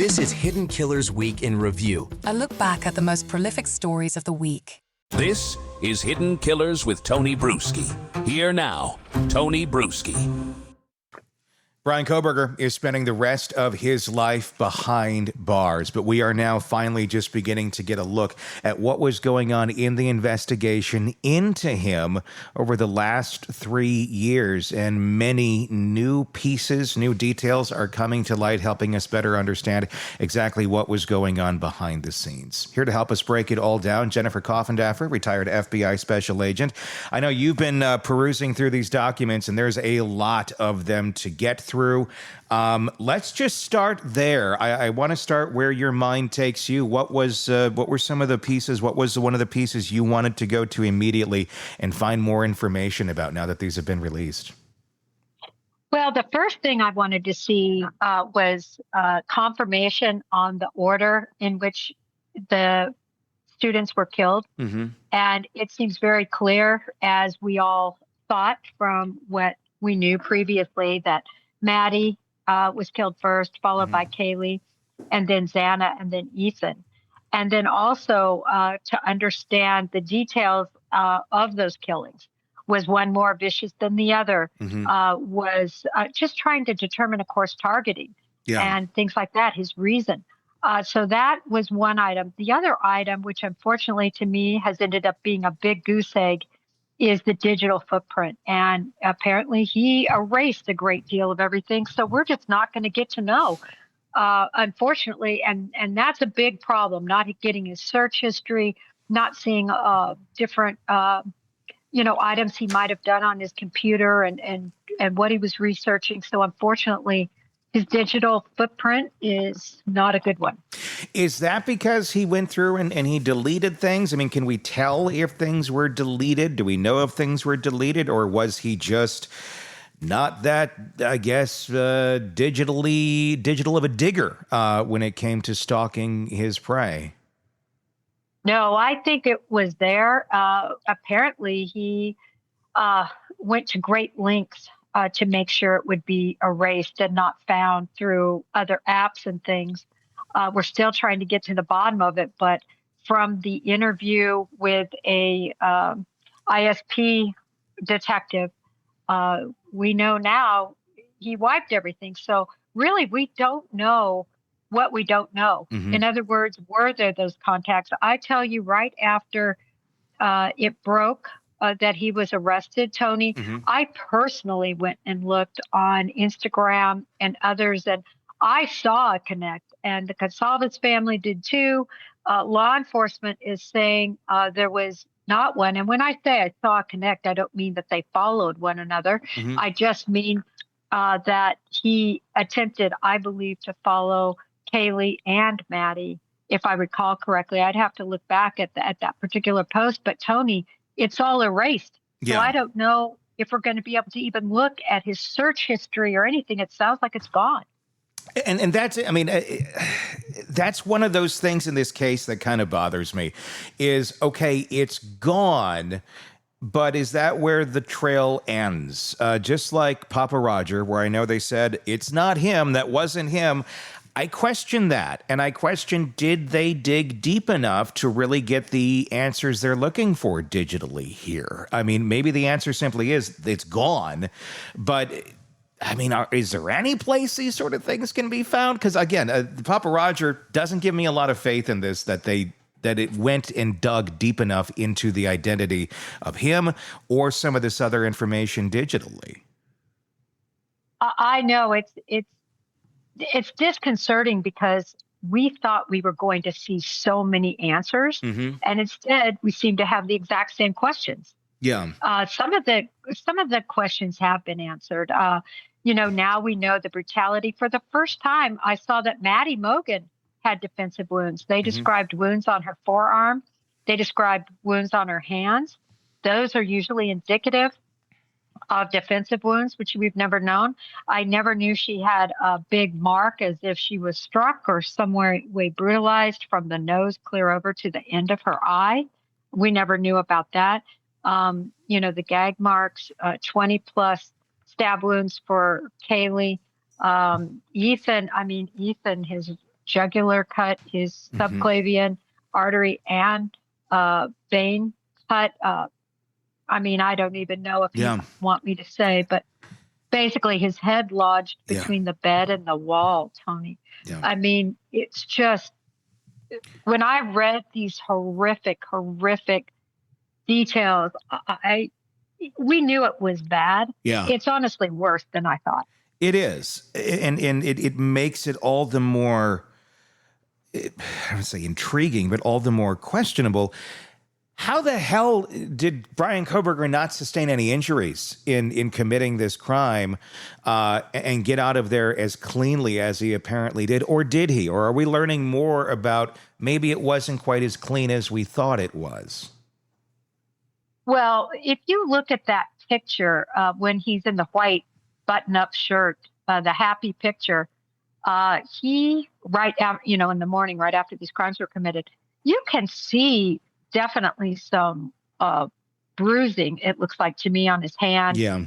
This is Hidden Killers Week in Review. A look back at the most prolific stories of the week. This is Hidden Killers with Tony Brueski. Here now, Tony Brueski. Bryan Kohberger is spending the rest of his life behind bars, but we are now finally just beginning to get a look at what was going on in the investigation into him over the last 3 years, and many new pieces, new details are coming to light, helping us better understand exactly what was going on behind the scenes. Here to help us break it all down, Jennifer Coffindaffer, retired FBI special agent. I know you've been perusing through these documents, and there's a lot of them to get through. Let's just start there. I want to start where your mind takes you. What were some of the pieces? What was one of the pieces you wanted to go to immediately and find more information about now that these have been released? Well, the first thing I wanted to see was confirmation on the order in which the students were killed. Mm-hmm. And it seems very clear, as we all thought from what we knew previously, that Maddie was killed first, followed by Kaylee, and then Xana, and then Ethan. And then also to understand the details of those killings. Was one more vicious than the other? Mm-hmm. Was just trying to determine, of course, targeting and things like that, his reason. So that was one item. The other item, which unfortunately to me has ended up being a big goose egg, is the digital footprint. And apparently he erased a great deal of everything. So we're just not going to get to know, unfortunately. And that's a big problem, not getting his search history, not seeing different, items he might have done on his computer and what he was researching. So unfortunately, his digital footprint is not a good one. Is that because he went through and he deleted things? I mean, can we tell if things were deleted? Do we know if things were deleted? Or was he just not that, I guess, digital of a digger when it came to stalking his prey? No, I think it was there. Apparently, he went to great lengths to make sure it would be erased and not found through other apps and things. We're still trying to get to the bottom of it, but from the interview with a ISP detective, we know now he wiped everything. So really, we don't know what we don't know. Mm-hmm. In other words, were there those contacts? I tell you, right after it broke, that he was arrested, Tony, mm-hmm. I personally went and looked on Instagram and others, and I saw a connect, and the Gonsalves family did too. Law enforcement is saying there was not one. And when I say I saw a connect, I don't mean that they followed one another. Mm-hmm. I just mean that he attempted, I believe, to follow Kaylee and Maddie, if I recall correctly. I'd have to look back at that particular post, but Tony, it's all erased. Yeah. So I don't know if we're going to be able to even look at his search history or anything. It sounds like it's gone. And that's, I mean, that's one of those things in this case that kind of bothers me is, okay, it's gone, but is that where the trail ends? Just like Papa Roger, where I know they said, it's not him, that wasn't him. I question that, and I question, did they dig deep enough to really get the answers they're looking for digitally here? I mean, maybe the answer simply is it's gone, but I mean, is there any place these sort of things can be found? Because again, Papa Roger doesn't give me a lot of faith in this, that it went and dug deep enough into the identity of him or some of this other information digitally. I know it's disconcerting because we thought we were going to see so many answers, mm-hmm. and instead we seem to have the exact same questions. Yeah. Some of the questions have been answered. Now we know the brutality. For the first time, I saw that Maddie Mogan had defensive wounds. They mm-hmm. described wounds on her forearm. They described wounds on her hands. Those are usually indicative of defensive wounds, which we've never known. I never knew she had a big mark as if she was struck or some way brutalized from the nose clear over to the end of her eye. We never knew about that. The gag marks, 20 plus stab wounds for Kaylee. Ethan, his jugular cut, his subclavian artery and vein cut. I mean, I don't even know if you want me to say, but basically his head lodged between the bed and the wall, Tony. Yeah. I mean, it's just, when I read these horrific details, we knew it was bad. Yeah. It's honestly worse than I thought. It is. And it makes it all the more, I don't say intriguing, but all the more questionable. How the hell did Bryan Kohberger not sustain any injuries in committing this crime and get out of there as cleanly as he apparently did? Or did he? Or are we learning more about maybe it wasn't quite as clean as we thought it was? Well, if you look at that picture when he's in the white button-up shirt, the happy picture, he, right after, in the morning, right after these crimes were committed, you can see definitely some bruising, it looks like to me, on his hand. Yeah.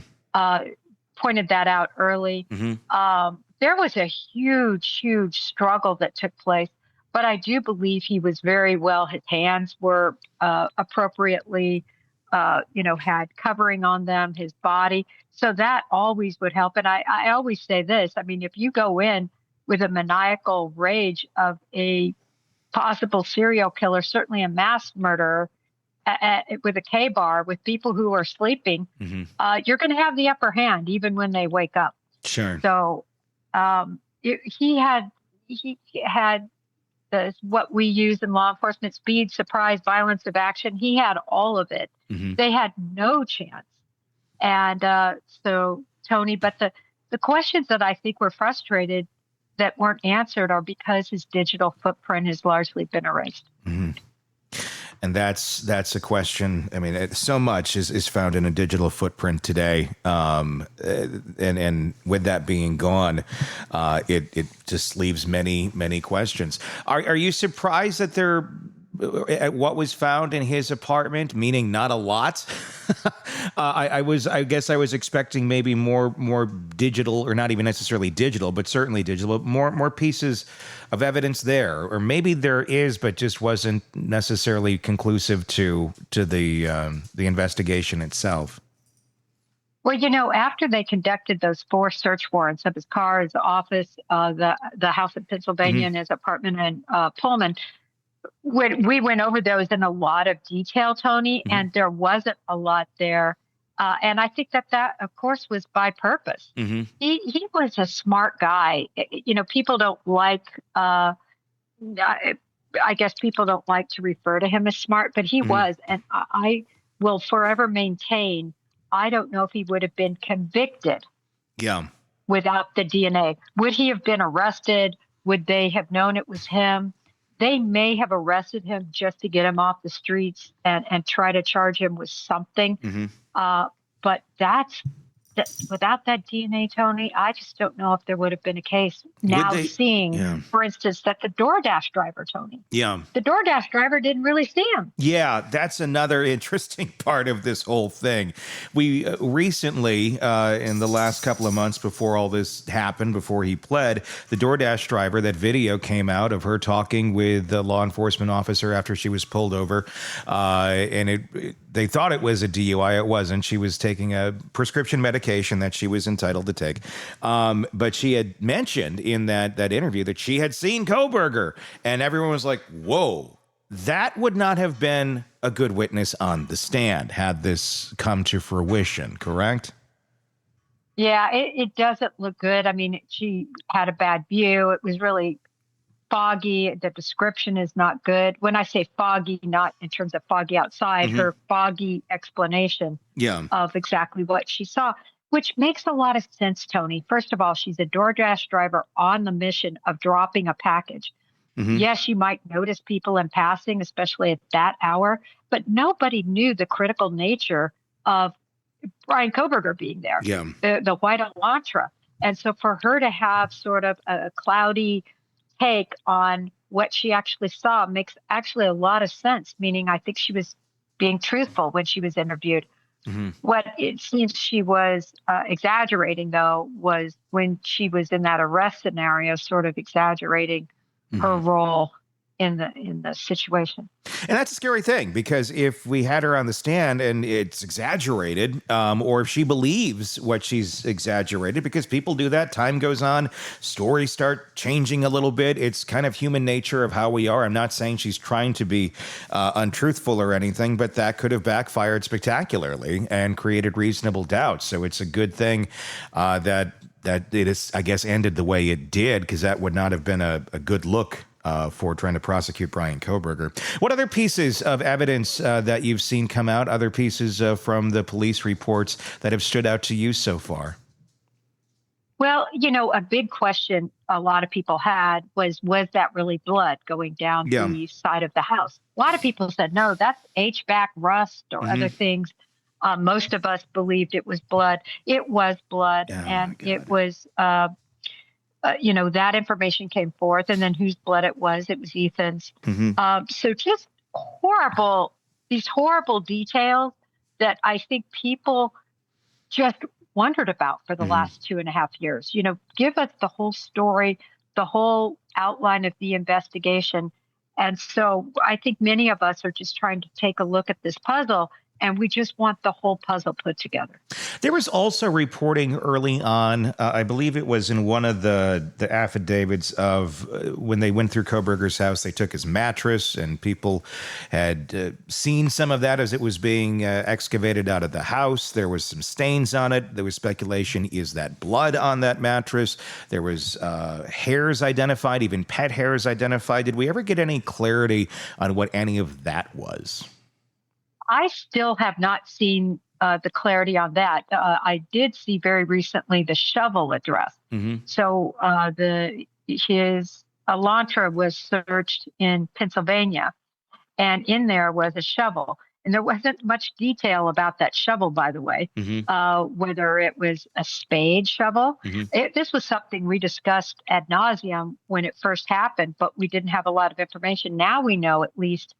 Pointed that out early. There was a huge struggle that took place, but I do believe he was very well. His hands were appropriately, had covering on them, his body. So that always would help. And I always say this, I mean, if you go in with a maniacal rage of a possible serial killer, certainly a mass murderer, with a K-bar, with people who are sleeping, you're going to have the upper hand even when they wake up. Sure. So he had what we use in law enforcement: speed, surprise, violence of action. He had all of it. They had no chance. And so, Tony, but the questions that I think were frustrated that weren't answered are because his digital footprint has largely been erased. And that's a question. I mean, so much is found in a digital footprint today. And with that being gone, it just leaves many questions. Are you surprised that at what was found in his apartment, meaning not a lot? I guess I was expecting maybe more digital, or not even necessarily digital, but certainly digital, but more pieces of evidence there. Or maybe there is, but just wasn't necessarily conclusive to the investigation itself. Well, after they conducted those 4 search warrants of his car, his office, the house in Pennsylvania, and his apartment in Pullman, we went over those in a lot of detail, Tony, and there wasn't a lot there. And I think that, of course, was by purpose. He was a smart guy. People don't like, I guess people don't like to refer to him as smart, but he was. And I will forever maintain, I don't know if he would have been convicted without the DNA. Would he have been arrested? Would they have known it was him? They may have arrested him just to get him off the streets and try to charge him with something. But without that DNA, Tony, I just don't know if there would have been a case. Now seeing, for instance, that the DoorDash driver, Tony. The DoorDash driver didn't really see him. Yeah, that's another interesting part of this whole thing. We recently, in the last couple of months before all this happened, before he pled, the DoorDash driver, that video came out of her talking with the law enforcement officer after she was pulled over. And they thought it was a DUI. It wasn't. She was taking a prescription medication that she was entitled to take. But she had mentioned in that interview that she had seen Kohberger, and everyone was like, whoa, that would not have been a good witness on the stand had this come to fruition, correct? Yeah, it doesn't look good. I mean, she had a bad view. It was really foggy. The description is not good. When I say foggy, not in terms of foggy outside, her foggy explanation of exactly what she saw, which makes a lot of sense, Tony. First of all, she's a DoorDash driver on the mission of dropping a package. Yes, you might notice people in passing, especially at that hour, but nobody knew the critical nature of Bryan Kohberger being there, the white Elantra. And so for her to have sort of a cloudy take on what she actually saw makes actually a lot of sense, meaning I think she was being truthful when she was interviewed. What it seems she was exaggerating, though, was when she was in that arrest scenario, sort of exaggerating her role in the situation. And that's a scary thing, because if we had her on the stand and it's exaggerated, or if she believes what she's exaggerated, because people do that, time goes on, stories start changing a little bit. It's kind of human nature of how we are. I'm not saying she's trying to be untruthful or anything, but that could have backfired spectacularly and created reasonable doubt. So it's a good thing that it is, I guess, ended the way it did, because that would not have been a good look for trying to prosecute Bryan Kohberger. What other pieces of evidence that you've seen come out, other pieces from the police reports that have stood out to you so far? Well, a big question a lot of people had was that really blood going down the side of the house? A lot of people said, no, that's HVAC rust or other things. Most of us believed it was blood. It was blood, and it was... that information came forth, and then whose blood it was Ethan's. So just these horrible details that I think people just wondered about for the last 2.5 years. Give us the whole story, the whole outline of the investigation. And so I think many of us are just trying to take a look at this puzzle, and we just want the whole puzzle put together. There was also reporting early on, I believe it was in one of the affidavits of when they went through Kohberger's house, they took his mattress, and people had seen some of that as it was being excavated out of the house. There was some stains on it. There was speculation, is that blood on that mattress? There was hairs identified, even pet hairs identified. Did we ever get any clarity on what any of that was? I still have not seen the clarity on that. I did see very recently the shovel address. So his Elantra was searched in Pennsylvania, and in there was a shovel. And there wasn't much detail about that shovel, by the way, whether it was a spade shovel. This was something we discussed ad nauseum when it first happened, but we didn't have a lot of information. Now we know at least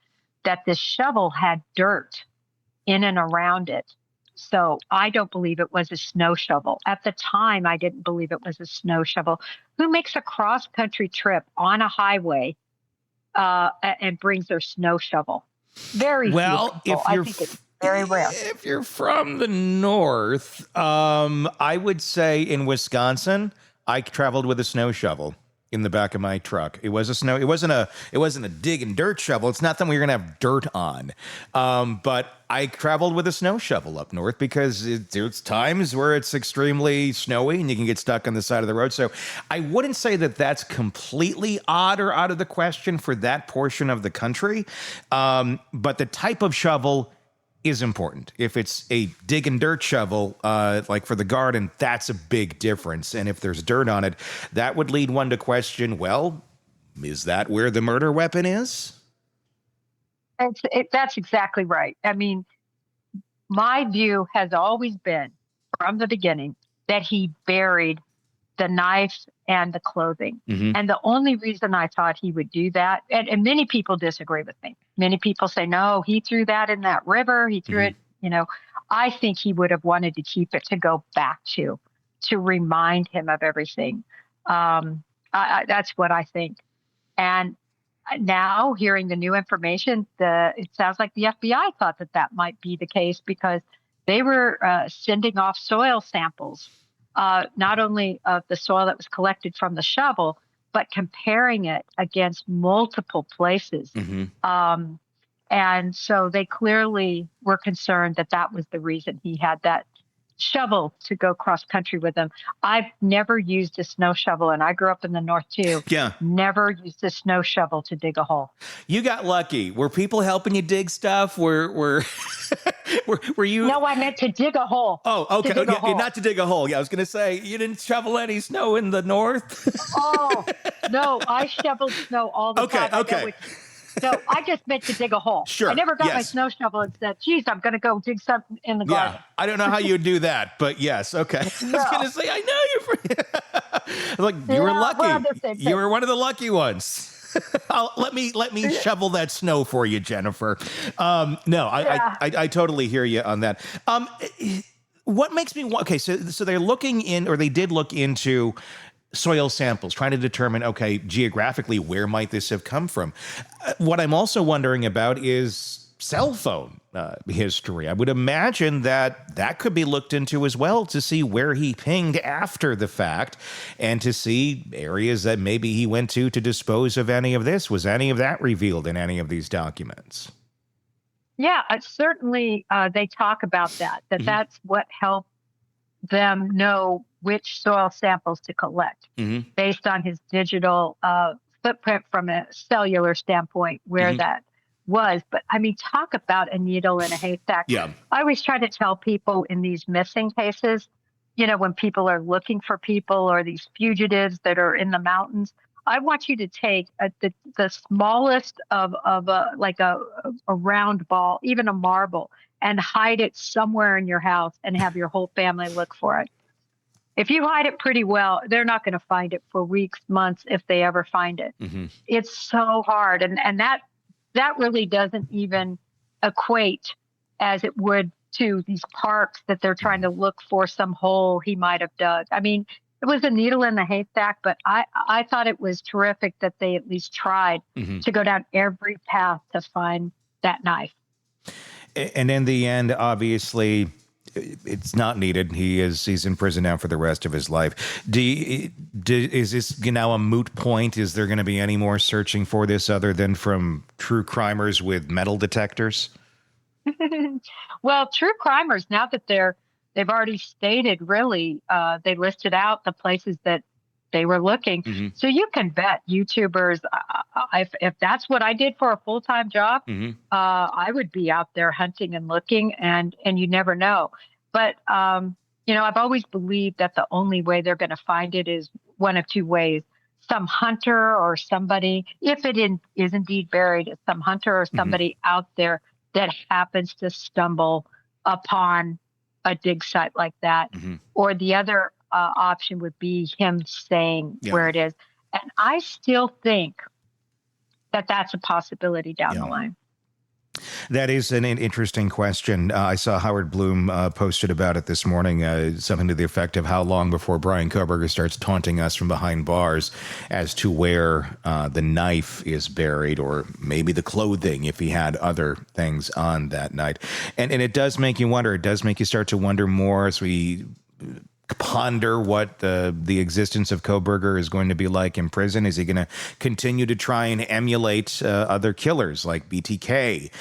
that this shovel had dirt in and around it. So I don't believe it was a snow shovel. At the time, I didn't believe it was a snow shovel. Who makes a cross-country trip on a highway and brings their snow shovel? Very few people. I think it's very rare. If you're from the north, I would say in Wisconsin, I traveled with a snow shovel in the back of my truck. It was a snow. It wasn't a dig and dirt shovel. It's not that we were going to have dirt on. But I traveled with a snow shovel up north because there's times where it's extremely snowy and you can get stuck on the side of the road. So I wouldn't say that that's completely odd or out of the question for that portion of the country. But the type of shovel is important. If it's a dig and dirt shovel, like for the garden, that's a big difference. And if there's dirt on it, that would lead one to question, well, is that where the murder weapon is? That's exactly right. I mean, my view has always been from the beginning that he buried the knife and the clothing. And the only reason I thought he would do that, and many people disagree with me. Many people say, no, he threw that in that river. He threw it, I think he would have wanted to keep it to go back to remind him of everything. That's what I think. And now hearing the new information, it sounds like the FBI thought that might be the case because they were sending off soil samples, not only of the soil that was collected from the shovel, but comparing it against multiple places. And so they clearly were concerned that was the reason he had that shovel to go cross country with him. I've never used a snow shovel, and I grew up in the north too. Yeah. Never used a snow shovel to dig a hole. You got lucky. Were people helping you dig stuff? Were you? No, I meant to dig a hole. Oh, okay. Not to dig a hole. Yeah, I was going to say you didn't shovel any snow in the north. Oh no, I shoveled snow all the time. Okay. No, I just meant to dig a hole. Sure. I never got my snow shovel and said, geez, I'm going to go dig something in the garden. Yeah, I don't know how you would do that, but yes, okay. No. I was going to say, I know you're Look, you were lucky. You were one of the lucky ones. Let me shovel that snow for you, Jennifer. I totally hear you on that. What makes me want? Okay, so they're looking in, or they did look into soil samples, trying to determine, okay, geographically, where might this have come from? What I'm also wondering about is cell phone history. I would imagine that could be looked into as well to see where he pinged after the fact and to see areas that maybe he went to dispose of any of this. Was any of that revealed in any of these documents? Yeah, certainly they talk about that, Mm-hmm. that's what helped them know which soil samples to collect Mm-hmm. based on his digital footprint from a cellular standpoint, where Mm-hmm. that was. But I mean, talk about a needle in a haystack. Yeah. I always try to tell people in these missing cases, when people are looking for people or these fugitives that are in the mountains, I want you to take the smallest of a round ball, even a marble, and hide it somewhere in your house and have your whole family look for it. If you hide it pretty well, they're not going to find it for weeks, months, if they ever find it. Mm-hmm. It's so hard. And that really doesn't even equate as it would to these parks that they're trying to look for some hole he might have dug. I mean, it was a needle in the haystack, but I thought it was terrific that they at least tried Mm-hmm. to go down every path to find that knife. And in the end, obviously, it's not needed. He's in prison now for the rest of his life. Is this now a moot point? Is there going to be any more searching for this other than from true crimers with metal detectors? Well, true crimers, now that they've already stated, really, they listed out the places that they were looking. Mm-hmm. So you can bet YouTubers, if that's what I did for a full-time job, Mm-hmm. I would be out there hunting and looking, and you never know. But, I've always believed that the only way they're going to find it is one of two ways. Some hunter or somebody, if it is indeed buried, it's some hunter or somebody out there that happens to stumble upon a dig site like that. Mm-hmm. Or the other option would be him saying Yeah. where it is. And I still think that that's a possibility down the line. That is an interesting question. I saw Howard Bloom posted about it this morning, something to the effect of how long before Bryan Kohberger starts taunting us from behind bars as to where the knife is buried, or maybe the clothing if he had other things on that night. And it does make you wonder. It does make you start to wonder more as we ponder what the existence of Kohberger is going to be like in prison. Is he going to continue to try and emulate other killers like BTK,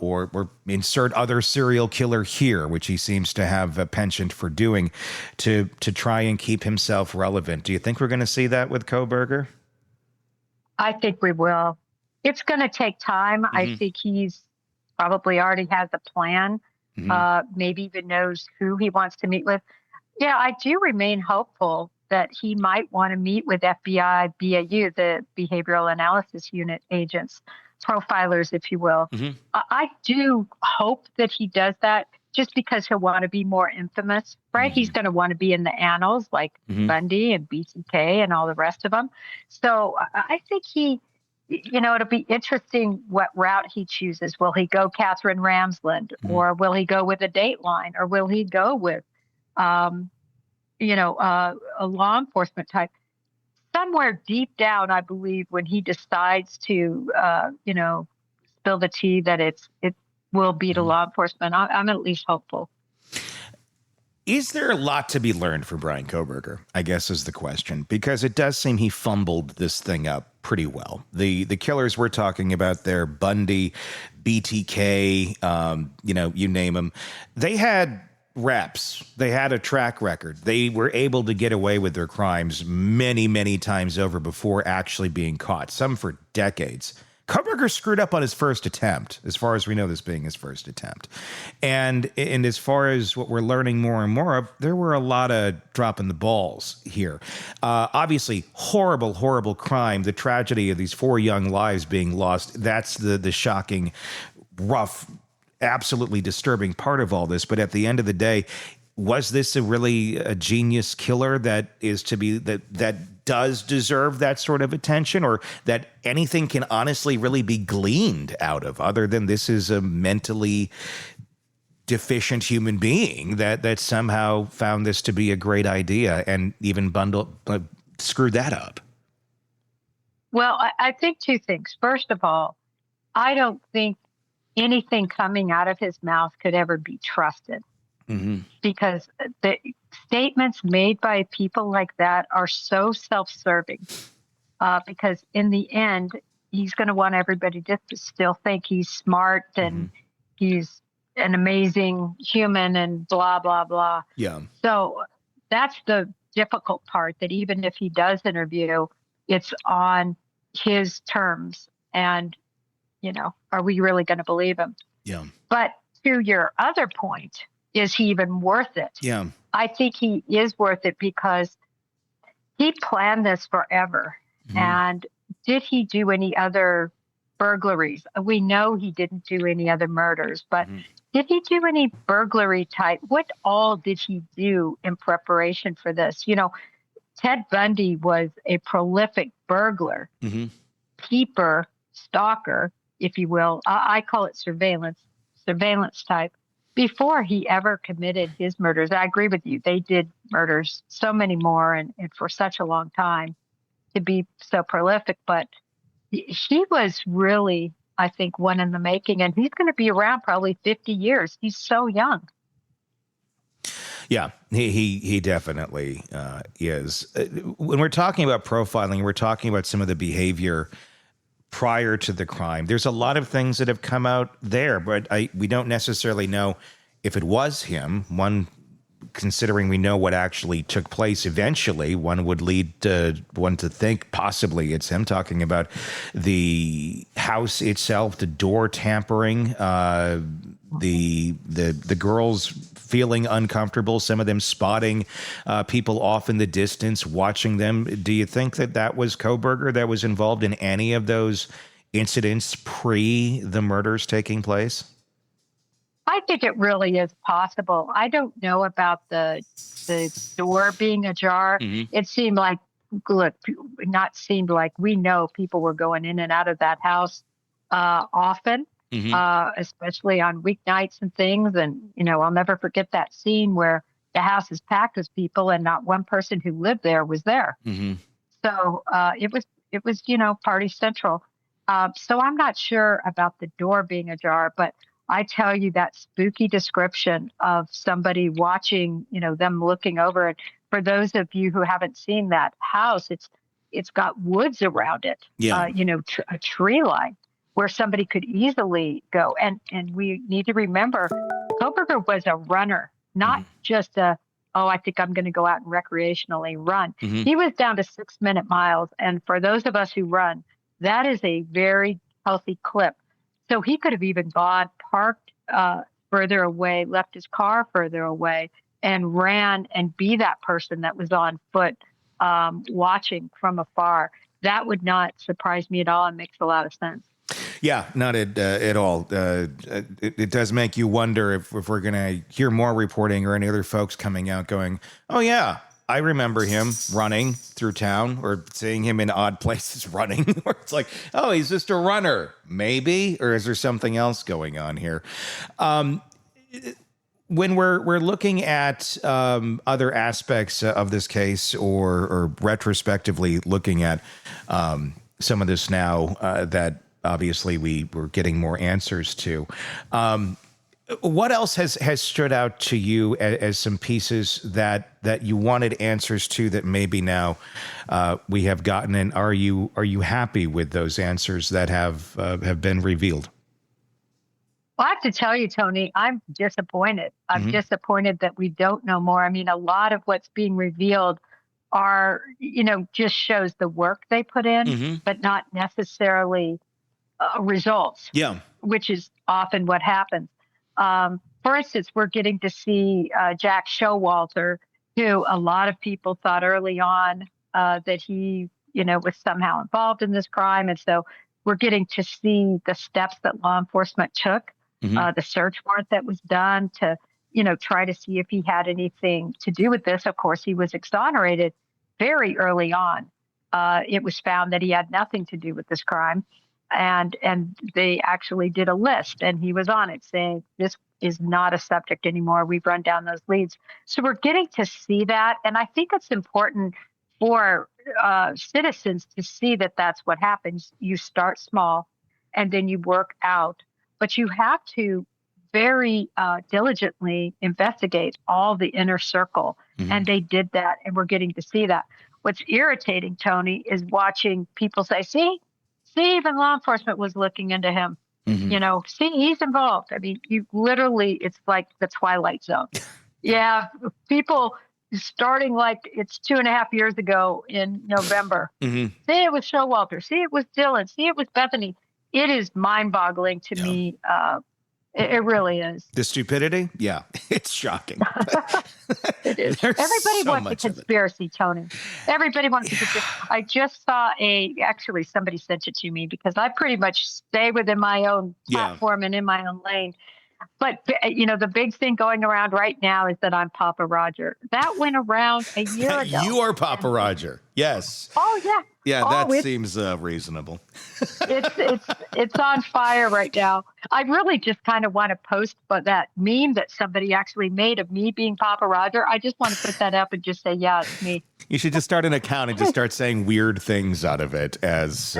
or insert other serial killer here, which he seems to have a penchant for doing, to try and keep himself relevant? Do you think we're going to see that with Kohberger? I think we will. It's going to take time. I think he's probably already has a plan, maybe even knows who he wants to meet with. Yeah, I do remain hopeful that he might want to meet with FBI BAU, the Behavioral Analysis Unit agents, profilers, if you will. I do hope that he does that, just because he'll want to be more infamous, right? He's going to want to be in the annals like Bundy and BTK and all the rest of them. So I think it'll be interesting what route he chooses. Will he go Catherine Ramsland, or will he go with a Dateline, or will he go with a law enforcement type? Somewhere deep down, I believe, when he decides to, spill the tea, that it will be to law enforcement. I'm at least hopeful. Is there a lot to be learned from Bryan Kohberger, I guess, is the question, because it does seem he fumbled this thing up pretty well. The killers we're talking about there, Bundy, BTK, you name them, they had reps. They had a track record. They were able to get away with their crimes many, many times over before actually being caught, some for decades. Kohberger screwed up on his first attempt, as far as we know this being his first attempt. And as far as what we're learning more and more of, there were a lot of dropping the balls here. Obviously, horrible, horrible crime. The tragedy of these 4 young lives being lost, that's the shocking, rough, absolutely disturbing part of all this. But at the end of the day, was this a genius killer that does deserve that sort of attention, or that anything can honestly really be gleaned out of, other than this is a mentally deficient human being that somehow found this to be a great idea and even screwed that up? Well, I think two things. First of all, I don't think anything coming out of his mouth could ever be trusted because the statements made by people like that are so self-serving. Because in the end, he's going to want everybody to still think he's smart and he's an amazing human and blah, blah, blah. Yeah. So that's the difficult part, that even if he does interview, it's on his terms. And, are we really going to believe him? Yeah. But to your other point, is he even worth it? Yeah. I think he is worth it because he planned this forever. And did he do any other burglaries? We know he didn't do any other murders, but did he do any burglary type? What all did he do in preparation for this? Ted Bundy was a prolific burglar, peeper, stalker, if you will. I call it surveillance type, before he ever committed his murders. I agree with you. They did murders, so many more, and for such a long time to be so prolific. But he was really, I think, one in the making, and he's going to be around probably 50 years. He's so young. Yeah, he definitely is. When we're talking about profiling, we're talking about some of the behavior prior to the crime. There's a lot of things that have come out there, but we don't necessarily know if it was him. One, considering we know what actually took place eventually, one would lead one to think possibly it's him. Talking about the house itself, the door tampering, the girls feeling uncomfortable, some of them spotting people off in the distance, watching them. Do you think that was Kohberger that was involved in any of those incidents pre the murders taking place? I think it really is possible. I don't know about the door being ajar. It seemed like, we know people were going in and out of that house often, especially on weeknights and things. And, I'll never forget that scene where the house is packed with people and not one person who lived there was there. So it was, party central. So I'm not sure about the door being ajar, but I tell you, that spooky description of somebody watching, them looking over it. For those of you who haven't seen that house, it's got woods around it, a tree line where somebody could easily go. And we need to remember, Kohberger was a runner, not just I think I'm going to go out and recreationally run. He was down to 6-minute miles. And for those of us who run, that is a very healthy clip. So he could have even gone, parked further away, left his car further away, and ran and be that person that was on foot watching from afar. That would not surprise me at all and makes a lot of sense. Yeah, not at all. It does make you wonder if we're going to hear more reporting or any other folks coming out going, oh, yeah, I remember him running through town, or seeing him in odd places running, where it's like, oh, he's just a runner, maybe, or is there something else going on here? When we're looking at other aspects of this case, or retrospectively looking at some of this now that obviously we're getting more answers to. What else has stood out to you as some pieces that you wanted answers to that maybe now we have gotten? And are you happy with those answers that have been revealed? Well, I have to tell you, Tony, I'm disappointed. I'm disappointed that we don't know more. I mean, a lot of what's being revealed are, just shows the work they put in, but not necessarily results. Yeah, which is often what happens. For instance, we're getting to see Jack Showalter, who a lot of people thought early on that he, was somehow involved in this crime. And so we're getting to see the steps that law enforcement took, the search warrant that was done to, try to see if he had anything to do with this. Of course, he was exonerated very early on. It was found that he had nothing to do with this crime. And they actually did a list, and he was on it saying, this is not a subject anymore. We've run down those leads. So we're getting to see that. And I think it's important for citizens to see that that's what happens. You start small and then you work out, but you have to very diligently investigate all the inner circle. And they did that, and we're getting to see that. What's irritating, Tony, is watching people say, see, even law enforcement was looking into him. See, he's involved. I mean, you literally, it's like the Twilight Zone. Yeah, people starting like it's 2.5 years ago in November. See, it was Showalter. See, it was Dylan. See, it was Bethany. It is mind-boggling to me. It really is. The stupidity? Yeah, it's shocking. It is. Everybody wants a conspiracy, Tony. Everybody wants a conspiracy. I just saw actually somebody sent it to me because I pretty much stay within my own platform and in my own lane. But, the big thing going around right now is that I'm Papa Roger. That went around a year ago. You are Papa Roger. Yes. Oh, yeah. Yeah, that seems reasonable. It's on fire right now. I really just kind of want to post that meme that somebody actually made of me being Papa Roger. I just want to put that up and just say, yeah, it's me. You should just start an account and just start saying weird things out of it as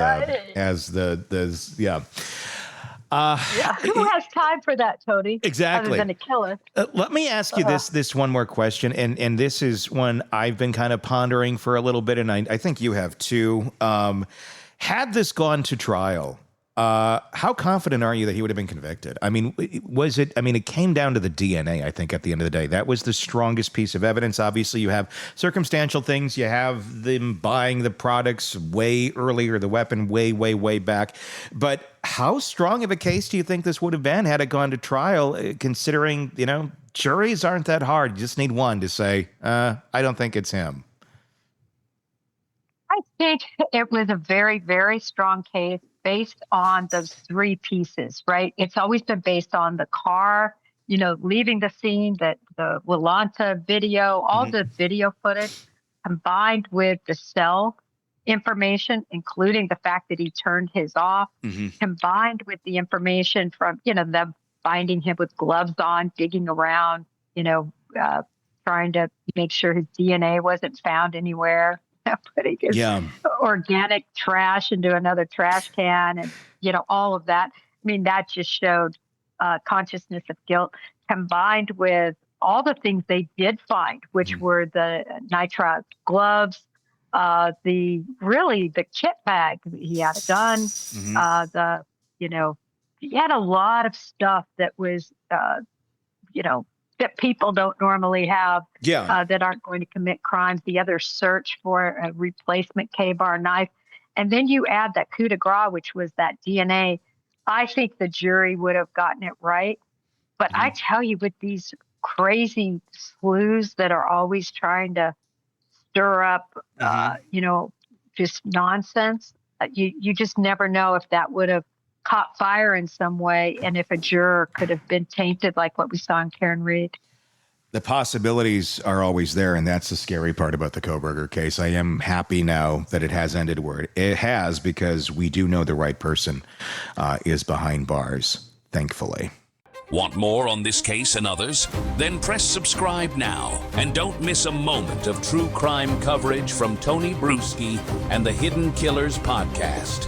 who has time for that, Tony? Exactly. Other than a killer. Let me ask you this one more question, and this is one I've been kind of pondering for a little bit, and I think you have too. Had this gone to trial, how confident are you that he would have been convicted? I mean, it came down to the DNA, I think, at the end of the day. That was the strongest piece of evidence. Obviously, you have circumstantial things. You have them buying the products way earlier, the weapon way, way, way back. But how strong of a case do you think this would have been had it gone to trial, considering, juries aren't that hard. You just need one to say, I don't think it's him. I think it was a very, very strong case based on those three pieces, right? It's always been based on the car, leaving the scene, the Willanta video, all the video footage combined with the cell information, including the fact that he turned his off, combined with the information from, them finding him with gloves on, digging around, trying to make sure his DNA wasn't found anywhere. Putting his organic trash into another trash can and, all of that. I mean, that just showed consciousness of guilt combined with all the things they did find, which were the nitrile gloves, the kit bag. He had a gun, he had a lot of stuff that was, that people don't normally have, that aren't going to commit crimes. The other search for a replacement K-bar knife. And then you add that coup de grace, which was that DNA. I think the jury would have gotten it right. But I tell you, with these crazy sleuths that are always trying to stir up, just nonsense, you just never know if that would have caught fire in some way, and if a juror could have been tainted like what we saw in Karen Reed. The possibilities are always there, and that's the scary part about the Kohberger case. I am happy now that it has ended where it has, because we do know the right person is behind bars, thankfully. Want more on this case and others? Then press subscribe now and don't miss a moment of true crime coverage from Tony Brueski and the Hidden Killers podcast.